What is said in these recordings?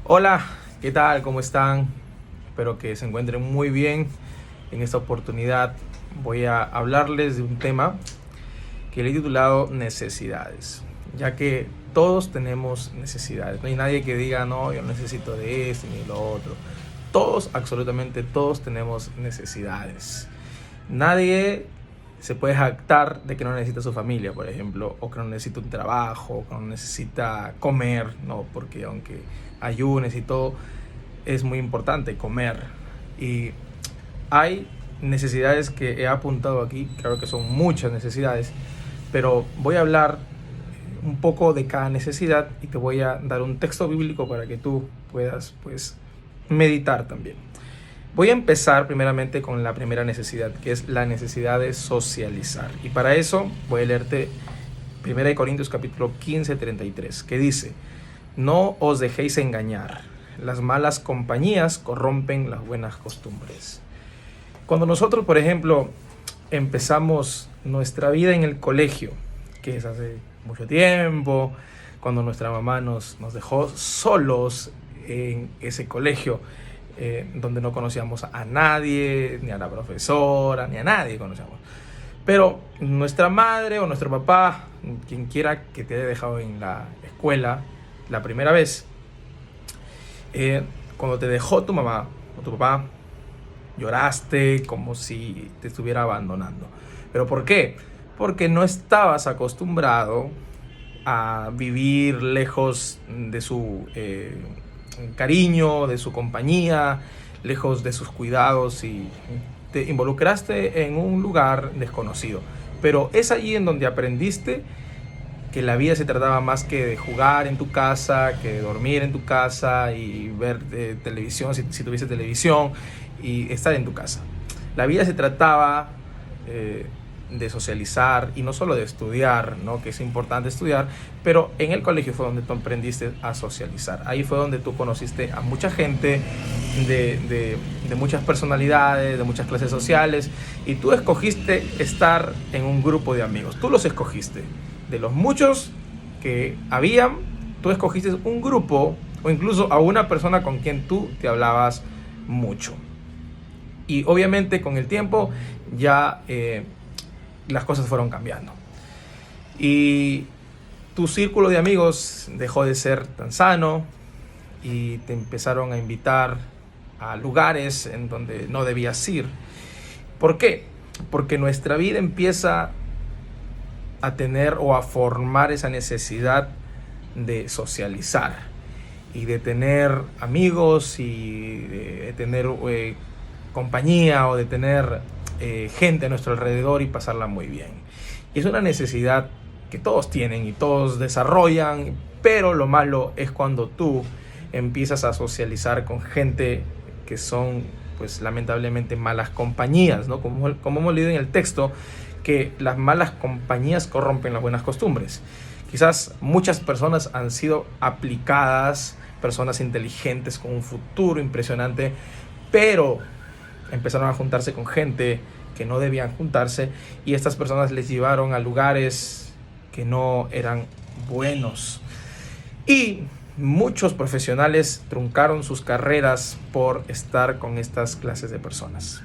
Hola, ¿qué tal? ¿Cómo están? Espero que se encuentren muy bien. En esta oportunidad voy a hablarles de un tema que le he titulado necesidades, ya que todos tenemos necesidades. No hay nadie que diga, no, yo necesito de esto ni lo otro. Todos, absolutamente todos tenemos necesidades. Nadie se puede jactar de que no necesita su familia, por ejemplo, o que no necesita un trabajo, o que no necesita comer, no, porque aunque ayunes y todo, es muy importante comer. Y hay necesidades que he apuntado aquí, claro que son muchas necesidades, pero voy a hablar un poco de cada necesidad y te voy a dar un texto bíblico para que tú puedas, pues, meditar también. Voy a empezar primeramente con la primera necesidad, que es la necesidad de socializar. Y para eso voy a leerte 1 Corintios capítulo 15, 33, que dice: no os dejéis engañar, las malas compañías corrompen las buenas costumbres. Cuando nosotros, por ejemplo, empezamos nuestra vida en el colegio, que es hace mucho tiempo, cuando nuestra mamá nos dejó solos en ese colegio, donde no conocíamos a nadie, ni a la profesora, ni a nadie conocíamos. Pero nuestra madre o nuestro papá, quien quiera que te haya dejado en la escuela la primera vez, cuando te dejó tu mamá o tu papá, lloraste como si te estuviera abandonando. ¿Pero por qué? Porque no estabas acostumbrado a vivir lejos de su cariño, de su compañía, lejos de sus cuidados, y te involucraste en un lugar desconocido. Pero es allí en donde aprendiste que la vida se trataba más que de jugar en tu casa, que de dormir en tu casa y ver televisión, si tuviese televisión, y estar en tu casa. La vida se trataba de socializar y no solo de estudiar, ¿no? Que es importante estudiar, pero en el colegio fue donde tú aprendiste a socializar. Ahí fue donde tú conociste a mucha gente de muchas personalidades, de muchas clases sociales, y tú escogiste estar en un grupo de amigos. Tú los escogiste. De los muchos que habían, tú escogiste un grupo o incluso a una persona con quien tú te hablabas mucho. Y obviamente con el tiempo ya las cosas fueron cambiando. Y tu círculo de amigos dejó de ser tan sano y te empezaron a invitar a lugares en donde no debías ir. ¿Por qué? Porque nuestra vida empieza a tener o a formar esa necesidad de socializar y de tener amigos y de tener compañía, o de tener gente a nuestro alrededor y pasarla muy bien. Y es una necesidad que todos tienen y todos desarrollan, pero lo malo es cuando tú empiezas a socializar con gente que son, pues, lamentablemente malas compañías, ¿no? Como hemos leído en el texto, que las malas compañías corrompen las buenas costumbres. Quizás muchas personas han sido aplicadas, personas inteligentes con un futuro impresionante, pero empezaron a juntarse con gente que no debían juntarse, y estas personas les llevaron a lugares que no eran buenos. Y muchos profesionales truncaron sus carreras por estar con estas clases de personas.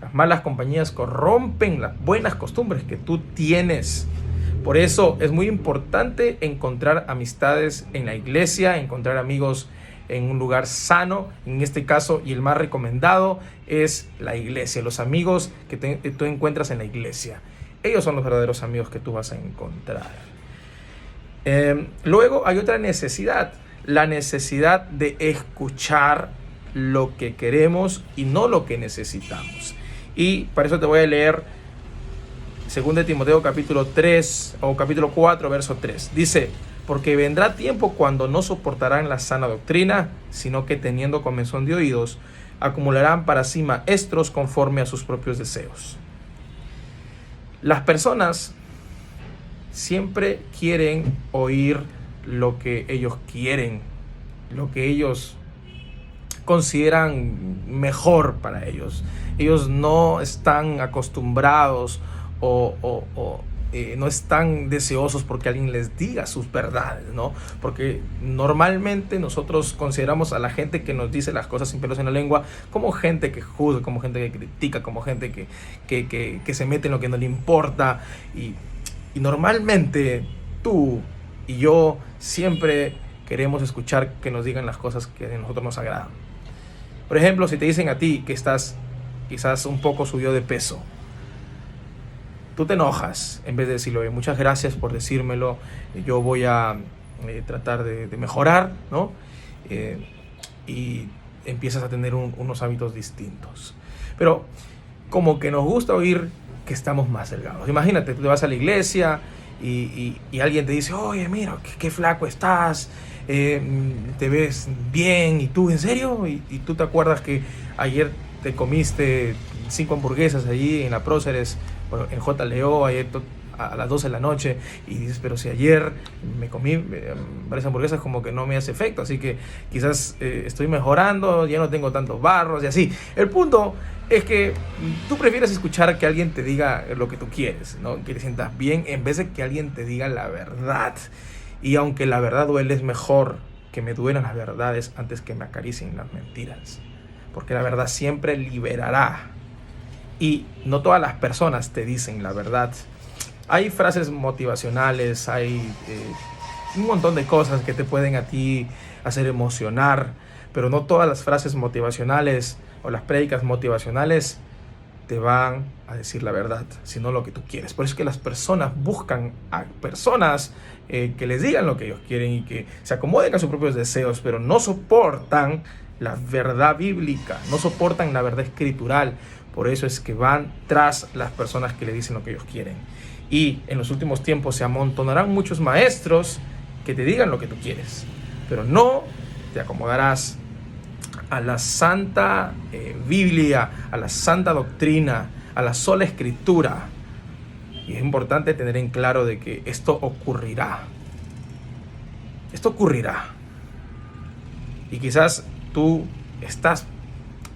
Las malas compañías corrompen las buenas costumbres que tú tienes. Por eso es muy importante encontrar amistades en la iglesia, encontrar amigos en un lugar sano, en este caso, y el más recomendado es la iglesia, los amigos que tú encuentras en la iglesia. Ellos son los verdaderos amigos que tú vas a encontrar. Luego hay otra necesidad, la necesidad de escuchar lo que queremos y no lo que necesitamos. Y para eso te voy a leer 2 Timoteo capítulo 3 o capítulo 4 verso 3. Dice: porque vendrá tiempo cuando no soportarán la sana doctrina, sino que teniendo comezón de oídos, acumularán para sí maestros conforme a sus propios deseos. Las personas siempre quieren oír lo que ellos quieren, lo que ellos consideran mejor para ellos. Ellos no están acostumbrados o no están deseosos porque alguien les diga sus verdades, ¿no? Porque normalmente nosotros consideramos a la gente que nos dice las cosas sin pelos en la lengua como gente que juzga, como gente que critica, como gente que se mete en lo que no le importa. Y normalmente tú y yo siempre queremos escuchar que nos digan las cosas que a nosotros nos agradan. Por ejemplo, si te dicen a ti que estás quizás un poco subido de peso, tú te enojas en vez de decirlo, muchas gracias por decírmelo, yo voy a tratar de mejorar, ¿no? Y empiezas a tener unos hábitos distintos. Pero como que nos gusta oír que estamos más delgados. Imagínate, tú te vas a la iglesia y alguien te dice, oye, mira, qué flaco estás, te ves bien, y tú, ¿en serio? Y tú te acuerdas que ayer te comiste 5 hamburguesas allí en la Próceres, bueno, en J. ayer a las 12 de la noche, y dices, pero si ayer me comí varias hamburguesas, como que no me hace efecto, así que quizás estoy mejorando, ya no tengo tantos barros y así. El punto es que tú prefieres escuchar que alguien te diga lo que tú quieres, ¿no? Que te sientas bien, en vez de que alguien te diga la verdad. Y aunque la verdad duele, es mejor que me duelan las verdades antes que me acaricien las mentiras, porque la verdad siempre liberará. Y no todas las personas te dicen la verdad. Hay frases motivacionales, hay un montón de cosas que te pueden a ti hacer emocionar, pero no todas las frases motivacionales o las prédicas motivacionales te van a decir la verdad, sino lo que tú quieres. Por eso es que las personas buscan a personas que les digan lo que ellos quieren y que se acomoden a sus propios deseos, pero no soportan la verdad bíblica, no soportan la verdad escritural. Por eso es que van tras las personas que le dicen lo que ellos quieren. Y en los últimos tiempos se amontonarán muchos maestros que te digan lo que tú quieres, pero no te acomodarás a la santa Biblia, a la santa doctrina, a la sola escritura. Y es importante tener en claro de que esto ocurrirá. Esto ocurrirá. Y quizás tú estás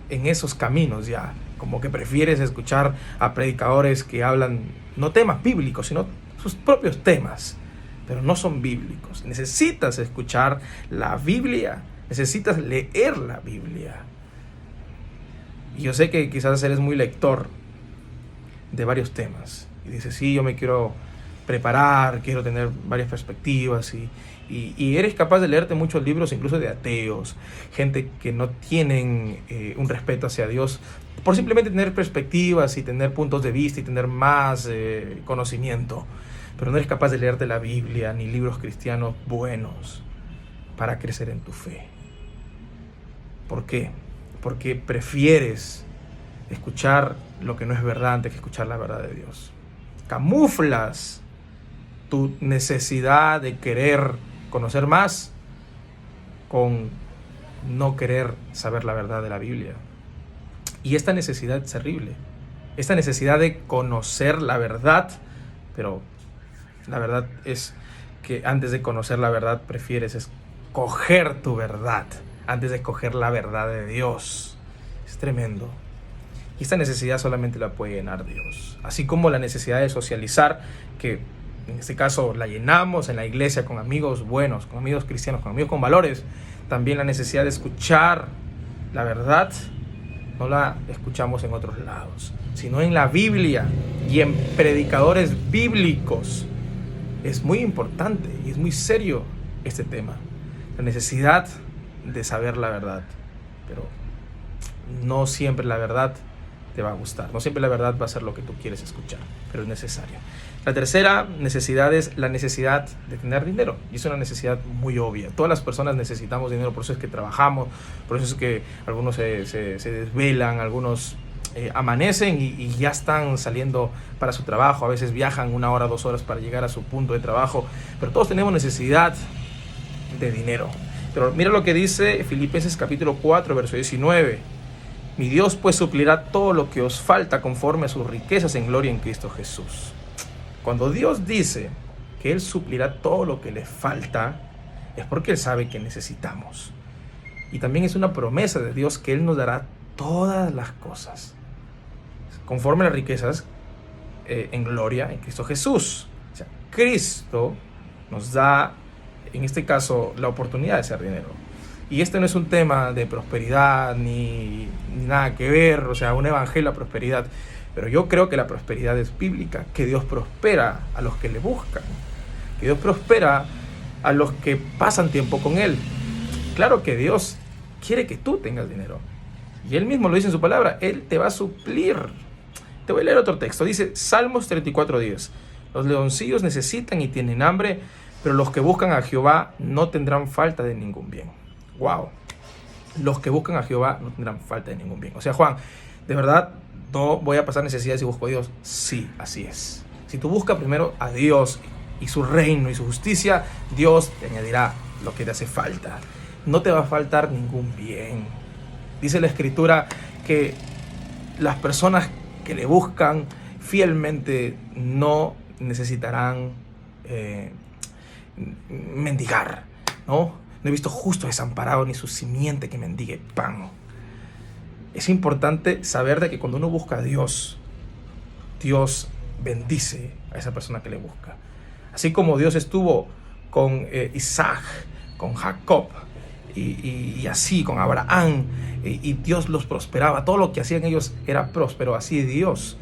en esos caminos ya, como que prefieres escuchar a predicadores que hablan no temas bíblicos, sino sus propios temas, pero no son bíblicos. Necesitas escuchar la Biblia, necesitas leer la Biblia. Y yo sé que quizás eres muy lector de varios temas y dices, sí, yo me quiero preparar, quiero tener varias perspectivas y eres capaz de leerte muchos libros, incluso de ateos, gente que no tienen un respeto hacia Dios, por simplemente tener perspectivas y tener puntos de vista y tener más conocimiento, pero no eres capaz de leerte la Biblia ni libros cristianos buenos para crecer en tu fe. ¿Por qué? Porque prefieres escuchar lo que no es verdad antes que escuchar la verdad de Dios. Camuflas tu necesidad de querer conocer más con no querer saber la verdad de la Biblia. Y esta necesidad es terrible. Esta necesidad de conocer la verdad, pero la verdad es que antes de conocer la verdad prefieres escoger tu verdad antes de escoger la verdad de Dios. Es tremendo. Y esta necesidad solamente la puede llenar Dios. Así como la necesidad de socializar, que en este caso la llenamos en la iglesia con amigos buenos, con amigos cristianos, con amigos con valores. También la necesidad de escuchar la verdad no la escuchamos en otros lados, sino en la Biblia y en predicadores bíblicos. Es muy importante y es muy serio este tema. La necesidad de saber la verdad. Pero no siempre la verdad te va a gustar. No siempre la verdad va a ser lo que tú quieres escuchar, pero es necesario. La tercera necesidad es la necesidad de tener dinero. Y es una necesidad muy obvia. Todas las personas necesitamos dinero, por eso es que trabajamos, por eso es que algunos se desvelan, algunos amanecen y ya están saliendo para su trabajo. A veces viajan 1 hora, 2 horas para llegar a su punto de trabajo. Pero todos tenemos necesidad de dinero. Pero mira lo que dice Filipenses capítulo 4, verso 19. Mi Dios pues suplirá todo lo que os falta conforme a sus riquezas en gloria en Cristo Jesús. Cuando Dios dice que Él suplirá todo lo que le falta, es porque Él sabe que necesitamos. Y también es una promesa de Dios que Él nos dará todas las cosas, conforme a las riquezas en gloria en Cristo Jesús. O sea, Cristo nos da, en este caso, la oportunidad de ser dinero. Y este no es un tema de prosperidad ni nada que ver, o sea, un evangelio a prosperidad. Pero yo creo que la prosperidad es bíblica, que Dios prospera a los que le buscan, que Dios prospera a los que pasan tiempo con Él. Claro que Dios quiere que tú tengas dinero. Y Él mismo lo dice en su palabra, Él te va a suplir. Te voy a leer otro texto, dice Salmos 34:10. Los leoncillos necesitan y tienen hambre, pero los que buscan a Jehová no tendrán falta de ningún bien. Wow. Los que buscan a Jehová no tendrán falta de ningún bien. O sea, Juan, ¿de verdad no voy a pasar necesidades si busco a Dios? Sí, así es. Si tú buscas primero a Dios y su reino y su justicia, Dios te añadirá lo que te hace falta. No te va a faltar ningún bien. Dice la Escritura que las personas que le buscan fielmente no necesitarán mendigar, ¿no? No he visto justo desamparado ni su simiente que mendigue pan. Es importante saber de que cuando uno busca a Dios, Dios bendice a esa persona que le busca. Así como Dios estuvo con Isaac, con Jacob, y así con Abraham, y Dios los prosperaba. Todo lo que hacían ellos era próspero. Así Dios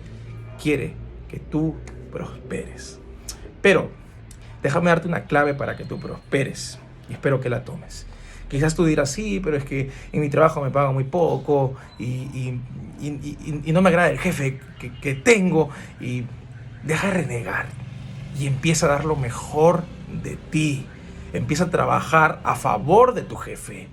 quiere que tú prosperes. Pero déjame darte una clave para que tú prosperes, y espero que la tomes. Quizás tú dirás, sí, pero es que en mi trabajo me pagan muy poco y no me agrada el jefe que tengo. Y deja de renegar y empieza a dar lo mejor de ti. Empieza a trabajar a favor de tu jefe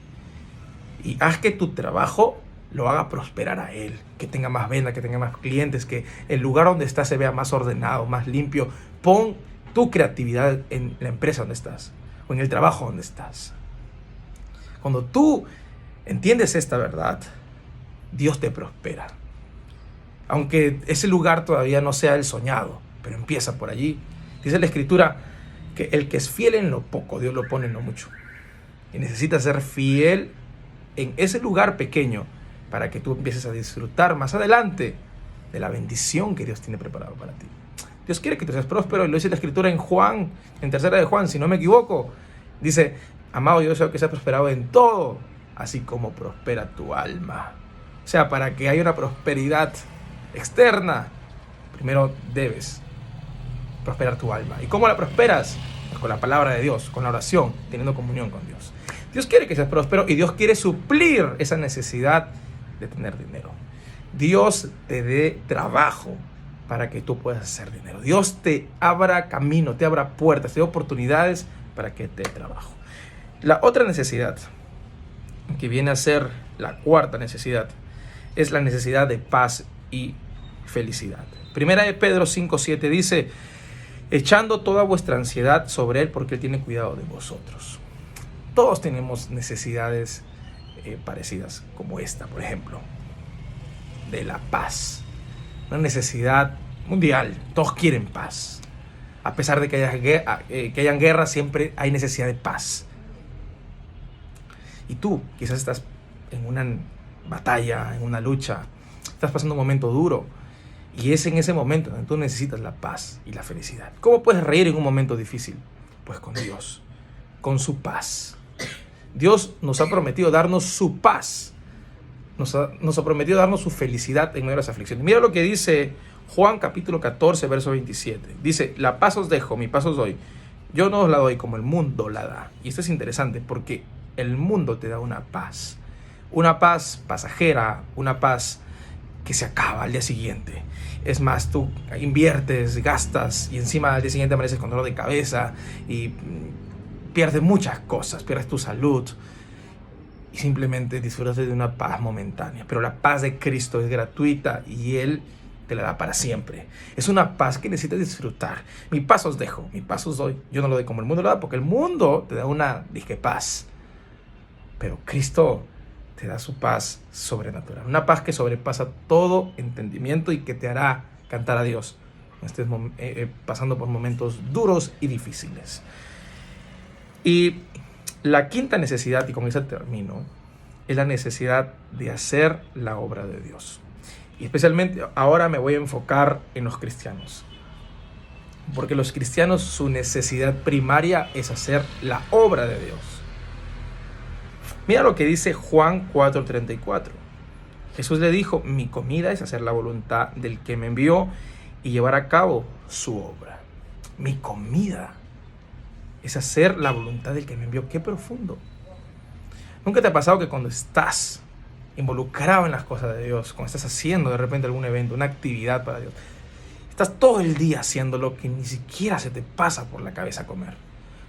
y haz que tu trabajo lo haga prosperar a él, que tenga más venta, que tenga más clientes, que el lugar donde estás se vea más ordenado, más limpio. Pon tu creatividad en la empresa donde estás o en el trabajo donde estás. Cuando tú entiendes esta verdad, Dios te prospera. Aunque ese lugar todavía no sea el soñado, pero empieza por allí. Dice la Escritura que el que es fiel en lo poco, Dios lo pone en lo mucho. Y necesitas ser fiel en ese lugar pequeño para que tú empieces a disfrutar más adelante de la bendición que Dios tiene preparado para ti. Dios quiere que tú seas próspero, y lo dice la Escritura en Juan, en 3 de Juan, si no me equivoco. Dice, amado, yo deseo que seas prosperado en todo, así como prospera tu alma. O sea, para que haya una prosperidad externa, primero debes prosperar tu alma. ¿Y cómo la prosperas? Pues con la palabra de Dios, con la oración, teniendo comunión con Dios. Dios quiere que seas próspero y Dios quiere suplir esa necesidad de tener dinero. Dios te dé trabajo para que tú puedas hacer dinero. Dios te abra camino, te abra puertas, te dé oportunidades para que te dé trabajo. La otra necesidad, que viene a ser la cuarta necesidad, es la necesidad de paz y felicidad. Primera de Pedro 5:7 dice, echando toda vuestra ansiedad sobre Él, porque Él tiene cuidado de vosotros. Todos tenemos necesidades parecidas, como esta, por ejemplo, de la paz. Una necesidad mundial. Todos quieren paz. A pesar de que hayan guerras, siempre hay necesidad de paz. Y tú quizás estás en una batalla, en una lucha, estás pasando un momento duro, y es en ese momento donde tú necesitas la paz y la felicidad. ¿Cómo puedes reír en un momento difícil? Pues con Dios, con su paz. Dios nos ha prometido darnos su paz, nos ha prometido darnos su felicidad en medio de las aflicciones. Mira lo que dice Juan capítulo 14, verso 27. Dice, la paz os dejo, mi paz os doy. Yo no os la doy como el mundo la da. Y esto es interesante porque el mundo te da una paz pasajera, una paz que se acaba al día siguiente. Es más, tú inviertes, gastas y encima al día siguiente amaneces con dolor de cabeza y pierdes muchas cosas, pierdes tu salud y simplemente disfrutas de una paz momentánea. Pero la paz de Cristo es gratuita y Él te la da para siempre. Es una paz que necesitas disfrutar. Mi paz os dejo, mi paz os doy. Yo no lo doy como el mundo lo da, porque el mundo te da una disque paz. Pero Cristo te da su paz sobrenatural. Una paz que sobrepasa todo entendimiento y que te hará cantar a Dios cuando estés pasando por momentos duros y difíciles. Y la quinta necesidad, y con esa termino, es la necesidad de hacer la obra de Dios. Y especialmente ahora me voy a enfocar en los cristianos. Porque los cristianos, su necesidad primaria es hacer la obra de Dios. Mira lo que dice Juan 4:34. Jesús le dijo: mi comida es hacer la voluntad del que me envió y llevar a cabo su obra. Mi comida es hacer la voluntad del que me envió. Qué profundo. ¿Nunca te ha pasado que cuando estás involucrado en las cosas de Dios, cuando estás haciendo de repente algún evento, una actividad para Dios, estás todo el día haciendo lo que ni siquiera se te pasa por la cabeza comer?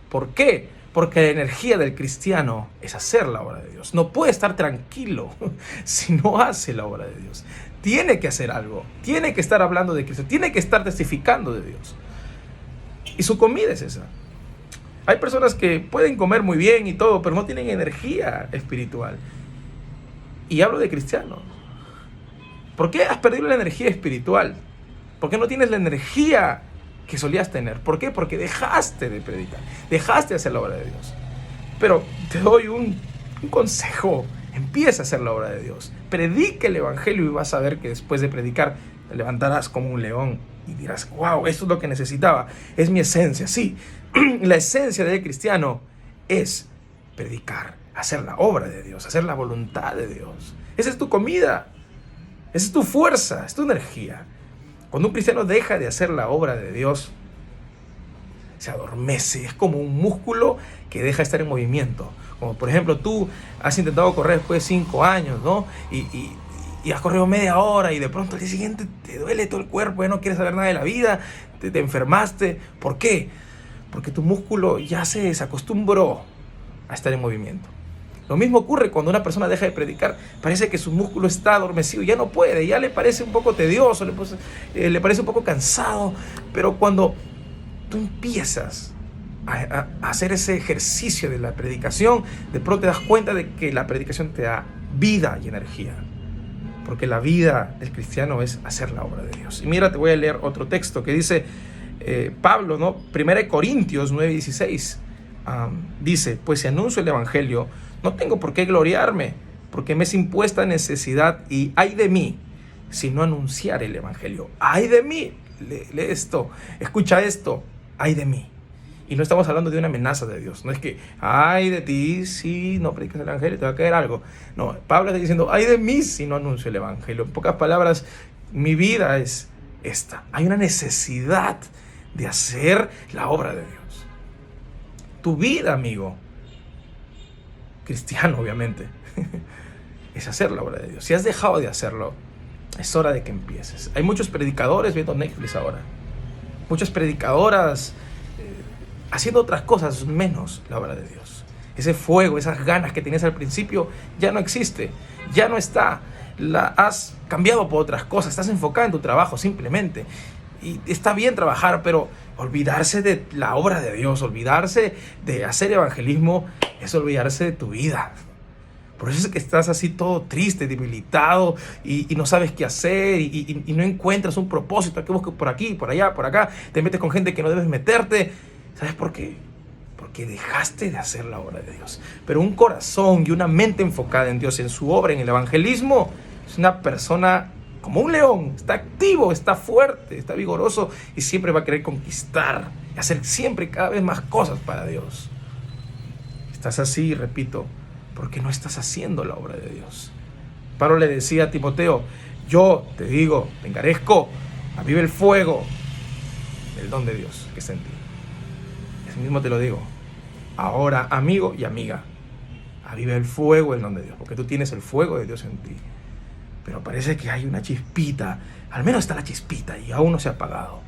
¿Por qué? Porque la energía del cristiano es hacer la obra de Dios. No puede estar tranquilo si no hace la obra de Dios. Tiene que hacer algo. Tiene que estar hablando de Cristo. Tiene que estar testificando de Dios. Y su comida es esa. Hay personas que pueden comer muy bien y todo, pero no tienen energía espiritual. Y hablo de cristianos. ¿Por qué has perdido la energía espiritual? ¿Por qué no tienes la energía que solías tener? ¿Por qué? Porque dejaste de predicar, dejaste de hacer la obra de Dios. Pero te doy un consejo: empieza a hacer la obra de Dios, predica el evangelio y vas a ver que después de predicar te levantarás como un león y dirás: wow, esto es lo que necesitaba, es mi esencia. Sí, la esencia del cristiano es predicar, hacer la obra de Dios, hacer la voluntad de Dios. Esa es tu comida, esa es tu fuerza, es tu energía. Cuando un cristiano deja de hacer la obra de Dios, se adormece. Es como un músculo que deja de estar en movimiento. Como por ejemplo, tú has intentado correr después de 5 años, ¿no? Y has corrido media hora y de pronto al día siguiente te duele todo el cuerpo, ya no quieres saber nada de la vida, te enfermaste. ¿Por qué? Porque tu músculo ya se acostumbró a estar en movimiento. Lo mismo ocurre cuando una persona deja de predicar. Parece que su músculo está adormecido, ya no puede, ya le parece un poco tedioso, le parece un poco cansado. Pero cuando tú empiezas a hacer ese ejercicio de la predicación, de pronto te das cuenta de que la predicación te da vida y energía. Porque la vida del cristiano es hacer la obra de Dios. Y mira, te voy a leer otro texto que dice Pablo, ¿no? 1 Corintios 9:16. Dice: pues si anuncio el evangelio, no tengo por qué gloriarme, porque me es impuesta necesidad, y ay de mí si no anunciar el evangelio. Ay de mí, lee esto, escucha esto, ay de mí. Y no estamos hablando de una amenaza de Dios, no es que ay de ti si no predicas el evangelio te va a caer algo. No, Pablo está diciendo: ay de mí si no anuncio el evangelio. En pocas palabras, mi vida es esta. Hay una necesidad de hacer la obra de Dios. Tu vida, amigo cristiano, obviamente, es hacer la obra de Dios. Si has dejado de hacerlo, es hora de que empieces. Hay muchos predicadores viendo Netflix ahora, muchas predicadoras haciendo otras cosas menos la obra de Dios. Ese fuego, esas ganas que tenías al principio ya no existe, ya no está. La has cambiado por otras cosas, estás enfocado en tu trabajo simplemente. Y está bien trabajar, pero olvidarse de la obra de Dios, olvidarse de hacer evangelismo, es olvidarse de tu vida. Por eso es que estás así todo triste, debilitado, y no sabes qué hacer, y no encuentras un propósito, que busques por aquí, por allá, por acá, te metes con gente que no debes meterte. ¿Sabes por qué? Porque dejaste de hacer la obra de Dios. Pero un corazón y una mente enfocada en Dios, en su obra, en el evangelismo, es una persona como un león, está activo, está fuerte, está vigoroso y siempre va a querer conquistar y hacer siempre cada vez más cosas para Dios. Estás así, repito, porque no estás haciendo la obra de Dios. Pablo le decía a Timoteo: yo te digo, te encarezco, aviva el fuego del don de Dios que está en ti. Eso mismo te lo digo ahora, amigo y amiga, aviva el fuego del don de Dios, porque tú tienes el fuego de Dios en ti. Pero parece que hay una chispita, al menos está la chispita y aún no se ha apagado.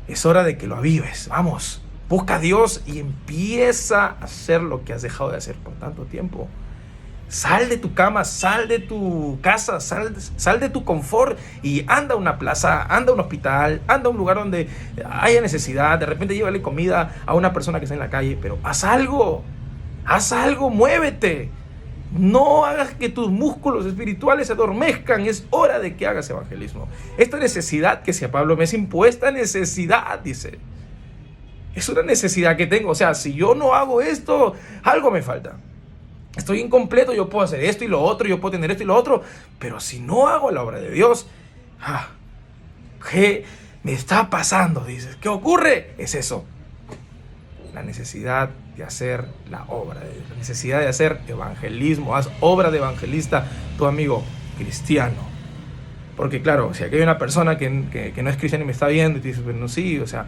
Es hora de que lo avives. Vamos, busca a Dios y empieza a hacer lo que has dejado de hacer por tanto tiempo. Sal de tu cama, sal de tu casa, sal de tu confort y anda a una plaza, anda a un hospital, anda a un lugar donde haya necesidad. De repente llévale comida a una persona que está en la calle, pero haz algo, muévete. No hagas que tus músculos espirituales se adormezcan. Es hora de que hagas evangelismo. Esta necesidad que decía Pablo me es impuesta necesidad, dice. Es una necesidad que tengo. O sea, si yo no hago esto, algo me falta. Estoy incompleto, yo puedo hacer esto y lo otro, yo puedo tener esto y lo otro, pero si no hago la obra de Dios, ¿qué me está pasando? Dices, ¿qué ocurre? Es eso, la necesidad de hacer la obra de Dios, la necesidad de hacer evangelismo. Haz obra de evangelista, tu amigo cristiano. Porque claro, si aquí hay una persona que no es cristiana y me está viendo y te dice, bueno, sí, o sea,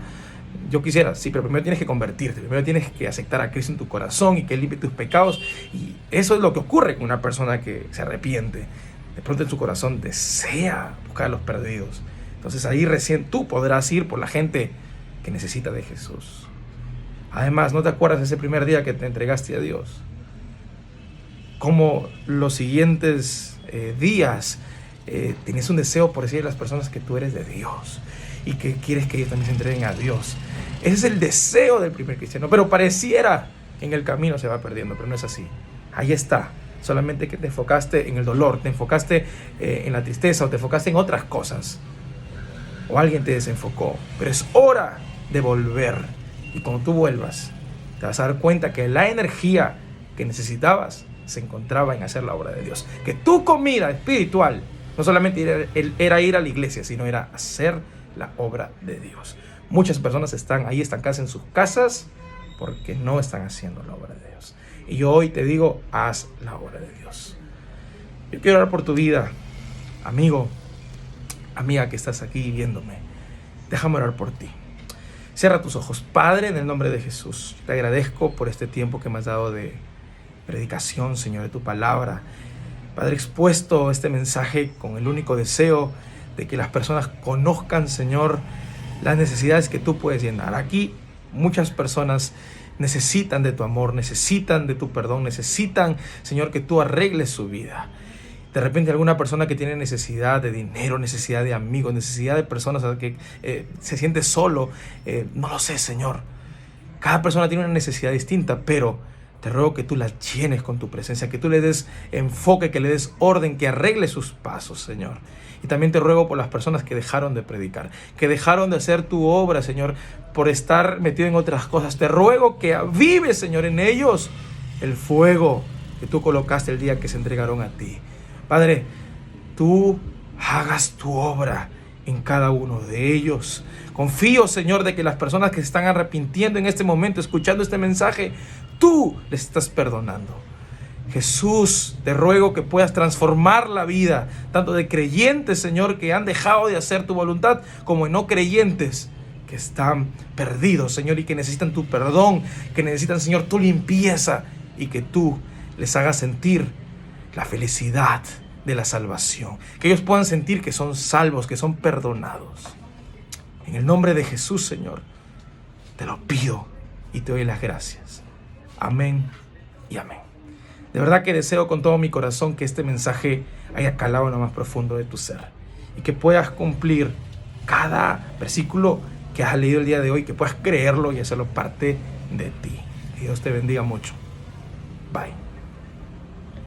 yo quisiera, sí, pero primero tienes que convertirte, primero tienes que aceptar a Cristo en tu corazón y que Él limpie tus pecados. Y eso es lo que ocurre con una persona que se arrepiente. De pronto en su corazón desea buscar a los perdidos. Entonces ahí recién tú podrás ir por la gente que necesita de Jesús. Además, ¿no te acuerdas de ese primer día que te entregaste a Dios? Como los siguientes días tienes un deseo por decirle a las personas que tú eres de Dios y que quieres que ellos también se entreguen a Dios. Ese es el deseo del primer cristiano, pero pareciera en el camino se va perdiendo, pero no es así. Ahí está, solamente que te enfocaste en el dolor, te enfocaste en la tristeza o te enfocaste en otras cosas, o alguien te desenfocó, pero es hora de volver. Y cuando tú vuelvas, te vas a dar cuenta que la energía que necesitabas se encontraba en hacer la obra de Dios. Que tu comida espiritual no solamente era ir a la iglesia, sino era hacer la obra de Dios. Muchas personas están ahí estancadas en sus casas porque no están haciendo la obra de Dios. Y yo hoy te digo, haz la obra de Dios. Yo quiero orar por tu vida, amigo, amiga que estás aquí viéndome. Déjame orar por ti. Cierra tus ojos. Padre, en el nombre de Jesús, te agradezco por este tiempo que me has dado de predicación, Señor, de tu palabra. Padre, expuesto este mensaje con el único deseo de que las personas conozcan, Señor, las necesidades que tú puedes llenar. Aquí muchas personas necesitan de tu amor, necesitan de tu perdón, necesitan, Señor, que tú arregles su vida. De repente alguna persona que tiene necesidad de dinero, necesidad de amigos, necesidad de personas que se siente solo, no lo sé, Señor. Cada persona tiene una necesidad distinta, pero te ruego que tú la llenes con tu presencia, que tú le des enfoque, que le des orden, que arregle sus pasos, Señor. Y también te ruego por las personas que dejaron de predicar, que dejaron de hacer tu obra, Señor, por estar metido en otras cosas. Te ruego que avives, Señor, en ellos el fuego que tú colocaste el día que se entregaron a ti. Padre, tú hagas tu obra en cada uno de ellos. Confío, Señor, de que las personas que se están arrepintiendo en este momento, escuchando este mensaje, tú les estás perdonando. Jesús, te ruego que puedas transformar la vida, tanto de creyentes, Señor, que han dejado de hacer tu voluntad, como de no creyentes que están perdidos, Señor, y que necesitan tu perdón, que necesitan, Señor, tu limpieza, y que tú les hagas sentir la felicidad de la salvación, que ellos puedan sentir que son salvos, que son perdonados. En el nombre de Jesús, Señor, te lo pido y te doy las gracias. Amén y amén. De verdad que deseo con todo mi corazón que este mensaje haya calado en lo más profundo de tu ser y que puedas cumplir cada versículo que has leído el día de hoy, que puedas creerlo y hacerlo parte de ti. Que Dios te bendiga mucho. Bye.